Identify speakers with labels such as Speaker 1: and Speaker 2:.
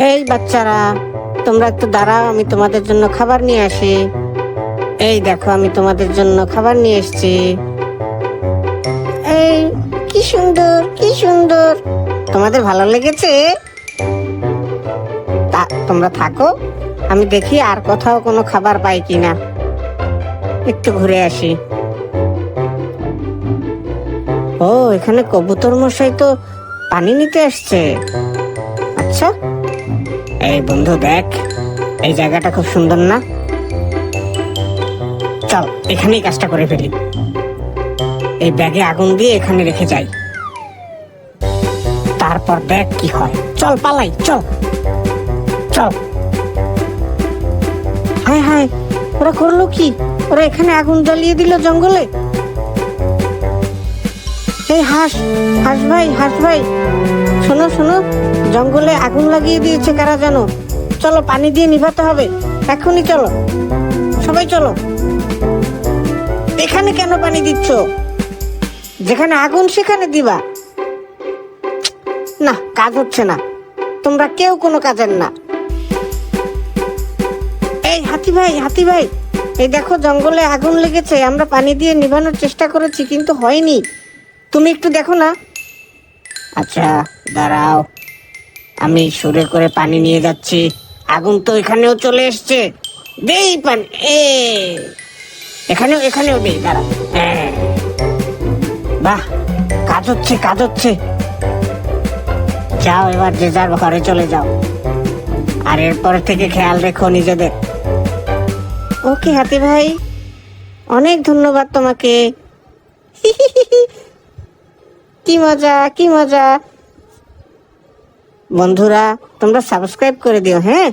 Speaker 1: এই বাচ্চারা, তোমরা একটু দাঁড়াও, আমি তোমাদের জন্য খাবার নিয়ে আসি। এই দেখো, আমি তোমাদের জন্য খাবার নিয়ে এসেছি। এই, কি সুন্দর, কি সুন্দর। তোমাদের ভালো লেগেছে? তোমরা থাকো, আমি দেখি আর কোথাও কোনো খাবার পাই কিনা। একটু ঘুরে আসি। ও, এখানে কবুতর মশাই তো পানি নিতে আসছে। আচ্ছা, এই বন্ধু দেখ, এই জায়গাটা খুব সুন্দর না? চল, এখানেই কাজটা করে ফেলি। এই ব্যাগে আগুন দিয়ে এখানে রেখে যাই, তারপর দেখ কি হয়। চল পালাই, চল চল। হায় হায়, ওরা করলো কি? ওরা এখানে আগুন জ্বালিয়ে দিল জঙ্গলে। এই হাঁস, হাঁস ভাই, হাঁস ভাই, শোনো শোনো, জঙ্গলে আগুন লাগিয়ে দিয়েছে কারা জানো? চলো, পানি দিয়ে নিভাতে হবে এখনই। চলো সবাই, চলো। এখানে কেন পানি দিচ্ছ? যেখানে আগুন সেখানে দিবা। না, কাজ হচ্ছে না, তোমরা কেউ কোনো কাজের না। এই হাতি ভাই, হাতি ভাই, এই দেখো জঙ্গলে আগুন লেগেছে। আমরা পানি দিয়ে নিভানোর চেষ্টা করেছি কিন্তু হয়নি। তুমি একটু দেখো না। আচ্ছা দাঁড়াও, আমি সুরে করে পানি নিয়ে যাচ্ছি। আগুন তো এখানেও চলে এসছে। দেই পানি, এখানেও এখানেও দেই, দাঁড়া। বাহ, কাজ হচ্ছে, কাজ হচ্ছে। যাও, এবার যে যার ঘরে চলে যাও, আর এরপর থেকে খেয়াল রেখো নিজেদের। ওকে হাতি ভাই, অনেক ধন্যবাদ তোমাকে। কি মজা, কি মজা। বন্ধুরা, তোমরা সাবস্ক্রাইব করে দিও, হ্যাঁ।